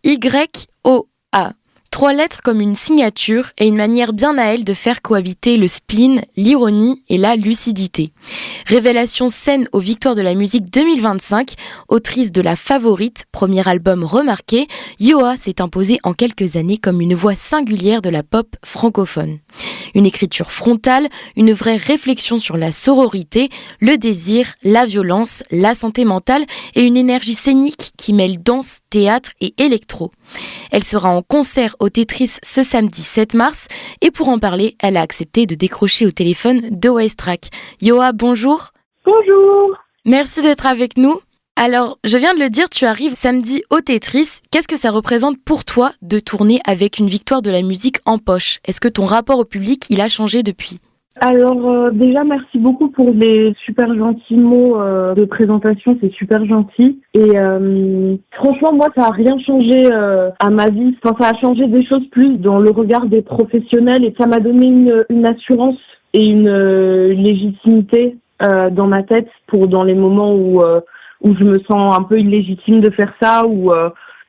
YOA. 3 lettres comme une signature et une manière bien à elle de faire cohabiter le spleen, l'ironie et la lucidité. Révélation saine aux Victoires de la musique 2025, autrice de La Favorite, premier album remarqué, YOA s'est imposée en quelques années comme une voix singulière de la pop francophone. Une écriture frontale, une vraie réflexion sur la sororité, le désir, la violence, la santé mentale et une énergie scénique qui mêle danse, théâtre et électro. Elle sera en concert au Tetris ce samedi 7 mars et pour en parler, elle a accepté de décrocher au téléphone de Westrack. YOA, bonjour. Bonjour. Merci d'être avec nous. Alors, je viens de le dire, tu arrives samedi au Tetris. Qu'est-ce que ça représente pour toi de tourner avec une victoire de la musique en poche ? Est-ce que ton rapport au public, il a changé depuis ? Alors déjà merci beaucoup pour les super gentils mots de présentation, c'est super gentil et franchement moi ça a rien changé à ma vie, enfin ça a changé des choses plus dans le regard des professionnels et ça m'a donné une assurance et une légitimité dans ma tête pour dans les moments où je me sens un peu illégitime de faire ça ou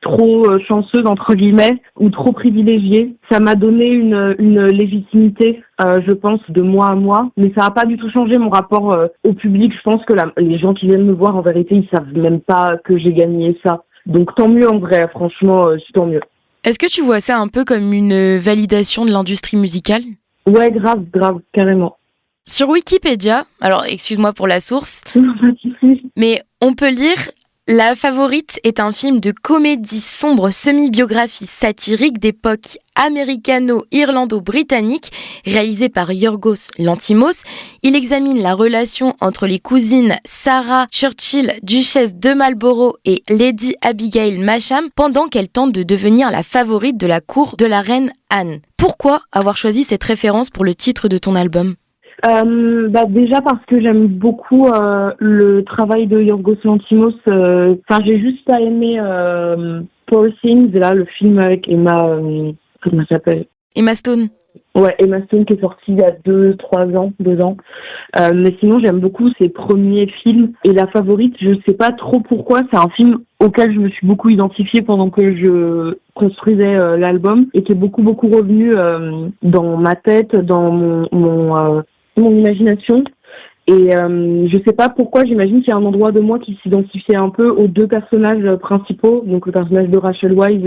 trop chanceuse entre guillemets ou trop privilégiée. Ça m'a donné une légitimité, je pense, de moi à moi, mais ça n'a pas du tout changé mon rapport au public. Je pense que les gens qui viennent me voir en vérité, ils savent même pas que j'ai gagné ça. Donc tant mieux en vrai, franchement, tant mieux. Est-ce que tu vois ça un peu comme une validation de l'industrie musicale ? Ouais, grave, carrément. Sur Wikipédia, alors excuse-moi pour la source, mais on peut lire « La Favorite est un film de comédie sombre semi-biographie satirique d'époque américano-irlando-britannique réalisé par Yorgos Lanthimos. Il examine la relation entre les cousines Sarah Churchill, duchesse de Marlborough et Lady Abigail Masham pendant qu'elle tente de devenir la favorite de la cour de la reine Anne. Pourquoi avoir choisi cette référence pour le titre de ton album ? Déjà parce que j'aime beaucoup le travail de Yorgos Lanthimos. J'ai juste pas aimé Poor Things, là le film avec Emma, comment ça s'appelle ? Emma Stone. Ouais, Emma Stone qui est sorti il y a 2 ans. Mais sinon j'aime beaucoup ses premiers films. Et La Favorite, je sais pas trop pourquoi, c'est un film auquel je me suis beaucoup identifiée pendant que je construisais l'album et qui est beaucoup revenu dans ma tête, dans mon imagination. Et je sais pas pourquoi, j'imagine qu'il y a un endroit de moi qui s'identifiait un peu aux 2 personnages principaux, donc le personnage de Rachel Weisz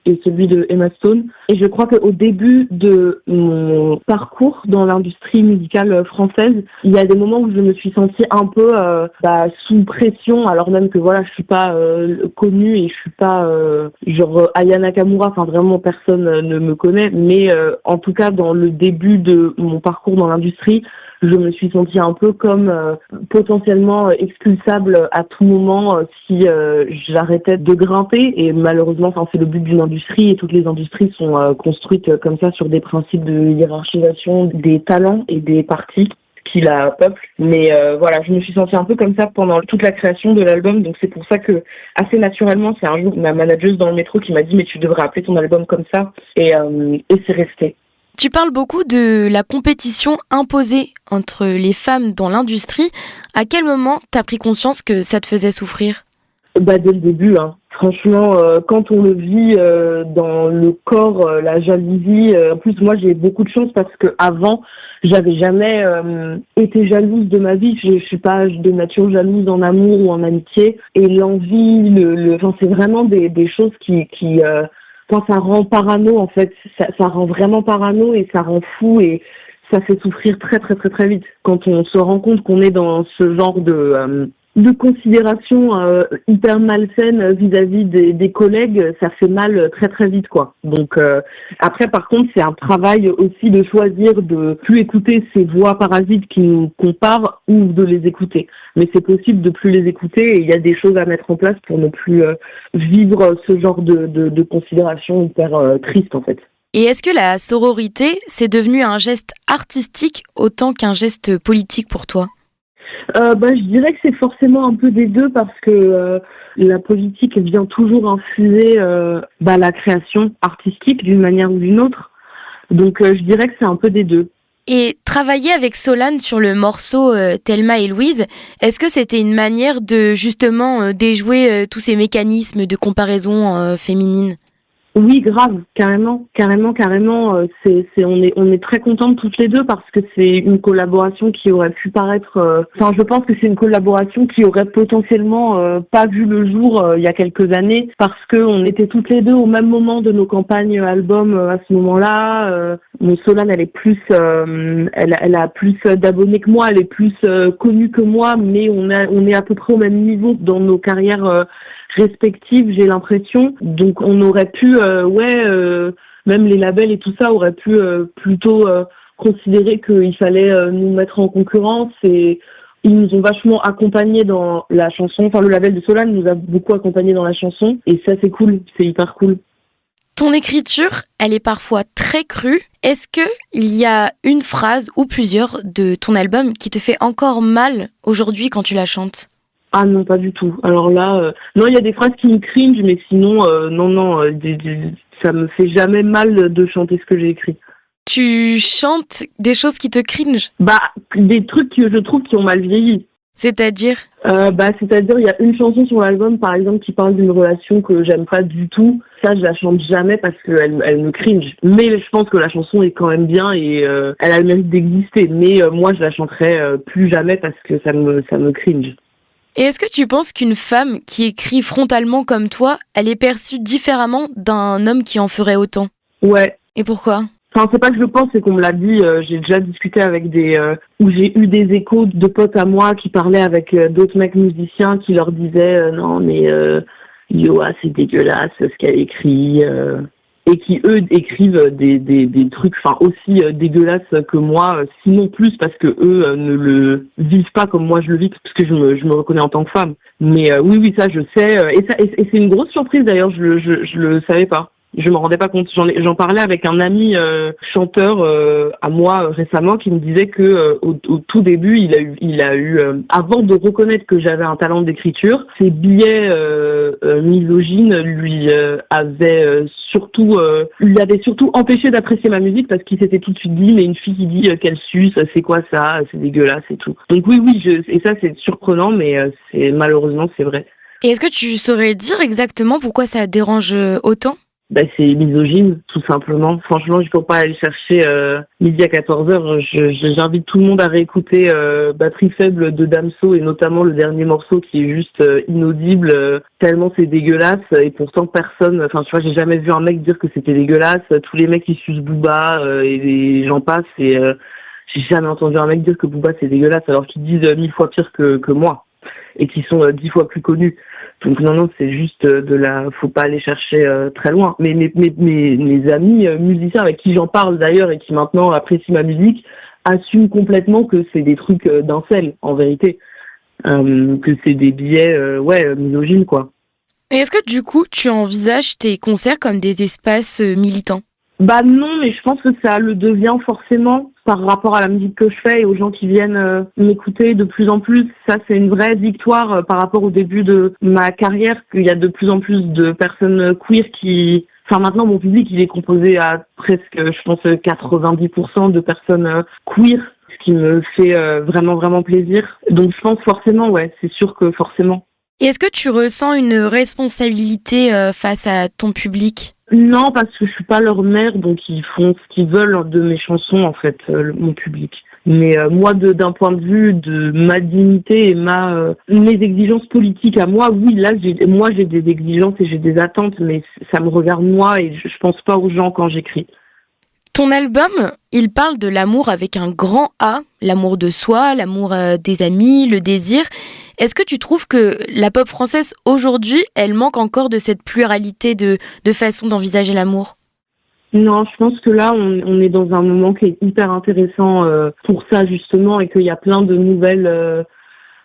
et celui de Emma Stone. Et je crois qu'au début de mon parcours dans l'industrie musicale française, il y a des moments où je me suis sentie un peu sous pression, alors même que voilà, je suis pas connue et je suis pas genre Aya Nakamura, enfin vraiment personne ne me connaît, mais en tout cas dans le début de mon parcours dans l'industrie, je me suis sentie un peu comme potentiellement expulsable à tout moment si j'arrêtais de grimper. Et malheureusement, c'est le but d'une industrie et toutes les industries sont construites comme ça sur des principes de hiérarchisation des talents et des parties qui la peuplent. Mais voilà, je me suis sentie un peu comme ça pendant toute la création de l'album. Donc c'est pour ça que assez naturellement, c'est un jour ma manageuse dans le métro qui m'a dit « mais tu devrais appeler ton album comme ça » et c'est resté. Tu parles beaucoup de la compétition imposée entre les femmes dans l'industrie. À quel moment t'as pris conscience que ça te faisait souffrir ? Dès le début, hein. Franchement, quand on le vit dans le corps, la jalousie. En plus, moi, j'ai beaucoup de chance parce que avant, j'avais jamais été jalouse de ma vie. Je suis pas de nature jalouse en amour ou en amitié. Et l'envie, c'est vraiment des choses qui ça rend parano en fait, ça rend vraiment parano et ça rend fou et ça fait souffrir très vite. Quand on se rend compte qu'on est dans ce genre de considération hyper malsaine vis-à-vis des collègues, ça fait mal très vite quoi. Donc après par contre c'est un travail aussi de choisir de plus écouter ces voix parasites qui nous comparent ou de les écouter. Mais c'est possible de plus les écouter et il y a des choses à mettre en place pour ne plus vivre ce genre de considération hyper triste en fait. Et est-ce que la sororité c'est devenu un geste artistique autant qu'un geste politique pour toi ? Je dirais que c'est forcément un peu des deux parce que la politique vient toujours infuser la création artistique d'une manière ou d'une autre. Donc je dirais que c'est un peu des deux. Et travailler avec Solane sur le morceau Thelma et Louise, est-ce que c'était une manière de justement déjouer tous ces mécanismes de comparaison féminine ? Oui, grave, carrément. On est très contentes toutes les deux parce que c'est une collaboration qui aurait pu paraître. Je pense que c'est une collaboration qui aurait potentiellement pas vu le jour il y a quelques années parce que on était toutes les deux au même moment de nos campagnes albums à ce moment-là. Solane, elle est plus, elle a plus d'abonnés que moi, elle est plus connue que moi, mais on est à peu près au même niveau dans nos carrières. Respectives, j'ai l'impression. Donc on aurait pu, même les labels et tout ça auraient pu plutôt considérer qu'il fallait nous mettre en concurrence et ils nous ont vachement accompagnés dans la chanson. Enfin, le label de Solane nous a beaucoup accompagnés dans la chanson et ça c'est cool, c'est hyper cool. Ton écriture, elle est parfois très crue. Est-ce que il y a une phrase ou plusieurs de ton album qui te fait encore mal aujourd'hui quand tu la chantes ? Ah non, pas du tout. Alors là, non, il y a des phrases qui me cringe, mais sinon, ça me fait jamais mal de chanter ce que j'ai écrit. Tu chantes des choses qui te cringe ? Des trucs que je trouve qui ont mal vieilli. C'est-à-dire ? C'est-à-dire, il y a une chanson sur l'album, par exemple, qui parle d'une relation que j'aime pas du tout. Ça, je la chante jamais parce qu'elle me cringe. Mais je pense que la chanson est quand même bien et elle a le mérite d'exister. Mais moi, je la chanterai plus jamais parce que ça me cringe. Et est-ce que tu penses qu'une femme qui écrit frontalement comme toi, elle est perçue différemment d'un homme qui en ferait autant ? Ouais. Et pourquoi ? Enfin, c'est pas que je pense, c'est qu'on me l'a dit. J'ai déjà discuté avec où j'ai eu des échos de potes à moi qui parlaient avec d'autres mecs musiciens qui leur disaient non mais Yoa c'est dégueulasse ce qu'elle écrit et qui eux écrivent des trucs aussi dégueulasses que moi, sinon plus parce que eux ne le vivent pas comme moi je le vis parce que je me reconnais en tant que femme. Mais oui ça je sais et c'est une grosse surprise d'ailleurs, je le savais pas. Je m'en rendais pas compte. J'en parlais avec un ami chanteur à moi récemment qui me disait que au tout début, il a eu avant de reconnaître que j'avais un talent d'écriture, ses billets misogynes lui avaient surtout empêché d'apprécier ma musique parce qu'il s'était tout de suite dit mais une fille qui dit qu'elle suce, c'est quoi ça, c'est dégueulasse et tout. Donc oui, et ça c'est surprenant mais malheureusement c'est vrai. Et est-ce que tu saurais dire exactement pourquoi ça dérange autant ? C'est misogyne, tout simplement. Franchement, il faut pas aller chercher midi à 14h. J'invite tout le monde à réécouter Batterie faible de Damso et notamment le dernier morceau qui est juste inaudible, tellement c'est dégueulasse et pourtant personne, j'ai jamais vu un mec dire que c'était dégueulasse. Tous les mecs qui sucent Booba et j'en passe et j'ai jamais entendu un mec dire que Booba c'est dégueulasse alors qu'ils disent 1000 fois pire que moi et qui sont 10 fois plus connus. Donc non, c'est juste faut pas aller chercher très loin. Mais mes amis musiciens avec qui j'en parle d'ailleurs et qui maintenant apprécient ma musique assument complètement que c'est des trucs d'incel en vérité, que c'est des billets misogynes quoi. Et est-ce que du coup tu envisages tes concerts comme des espaces militants ? Non, mais je pense que ça le devient forcément par rapport à la musique que je fais et aux gens qui viennent m'écouter de plus en plus. Ça, c'est une vraie victoire par rapport au début de ma carrière, qu'il y a de plus en plus de personnes queer qui... maintenant, mon public, il est composé à presque, je pense, 90% de personnes queer, ce qui me fait vraiment, vraiment plaisir. Donc, je pense forcément, c'est sûr que forcément. Et est-ce que tu ressens une responsabilité face à ton public ? Non, parce que je suis pas leur mère, donc ils font ce qu'ils veulent de mes chansons, en fait, mon public. Mais moi, d'un point de vue de ma dignité et mes exigences politiques à moi, oui, là, j'ai des exigences et j'ai des attentes, mais ça me regarde moi et je pense pas aux gens quand j'écris. Ton album, il parle de l'amour avec un grand A, l'amour de soi, l'amour des amis, le désir. Est-ce que tu trouves que la pop française aujourd'hui, elle manque encore de cette pluralité de façon d'envisager l'amour ? Non, je pense que là, on est dans un moment qui est hyper intéressant pour ça justement et qu'il y a plein de nouvelles...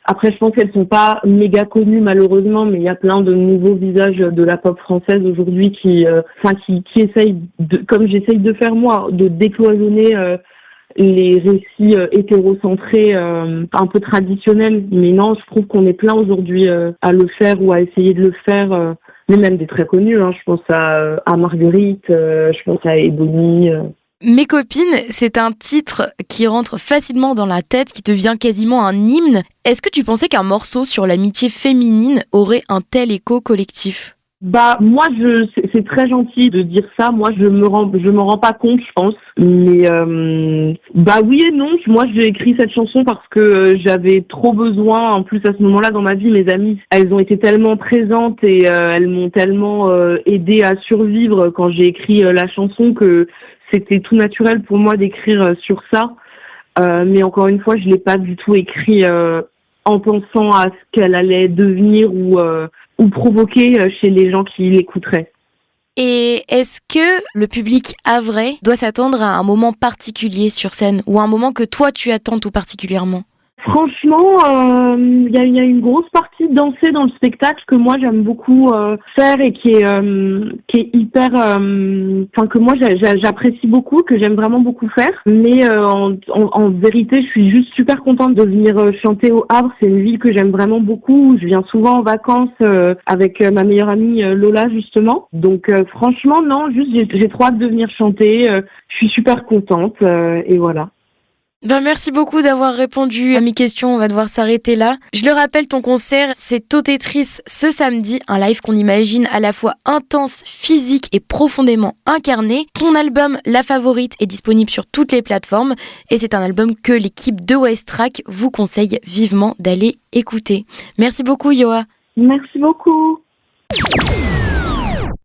Après, je pense qu'elles sont pas méga connues malheureusement, mais il y a plein de nouveaux visages de la pop française aujourd'hui qui essayent, comme j'essaye de faire moi, de décloisonner les récits hétérocentrés un peu traditionnels. Mais non, je trouve qu'on est plein aujourd'hui à le faire ou à essayer de le faire, mais même des très connus. Je pense à Marguerite, je pense à Ebony. Mes copines, c'est un titre qui rentre facilement dans la tête, qui devient quasiment un hymne. Est-ce que tu pensais qu'un morceau sur l'amitié féminine aurait un tel écho collectif ? Bah moi c'est très gentil de dire ça. Moi je m'en rends pas compte, je pense. Mais bah oui et non. Moi j'ai écrit cette chanson parce que j'avais trop besoin. En plus à ce moment-là dans ma vie, mes amies elles ont été tellement présentes et elles m'ont tellement aidé à survivre quand j'ai écrit la chanson que c'était tout naturel pour moi d'écrire sur ça. Mais encore une fois, je l'ai pas du tout écrit en pensant à ce qu'elle allait devenir ou provoquer chez les gens qui l'écouteraient. Et est-ce que le public havrais doit s'attendre à un moment particulier sur scène ou un moment que toi tu attends tout particulièrement? Franchement, il y a une grosse partie dansée dans le spectacle que moi j'aime beaucoup faire et qui est hyper, enfin que moi j'apprécie beaucoup, que j'aime vraiment beaucoup faire. Mais en vérité, je suis juste super contente de venir chanter au Havre. C'est une ville que j'aime vraiment beaucoup. Je viens souvent en vacances avec ma meilleure amie Lola justement. Donc franchement non, juste j'ai trop hâte de venir chanter. Je suis super contente et voilà. Ben merci beaucoup d'avoir répondu à mes questions, on va devoir s'arrêter là. Je le rappelle, ton concert, c'est Totétrice ce samedi, un live qu'on imagine à la fois intense, physique et profondément incarné. Ton album La Favorite est disponible sur toutes les plateformes et c'est un album que l'équipe de Westrack vous conseille vivement d'aller écouter. Merci beaucoup Yoa. Merci beaucoup.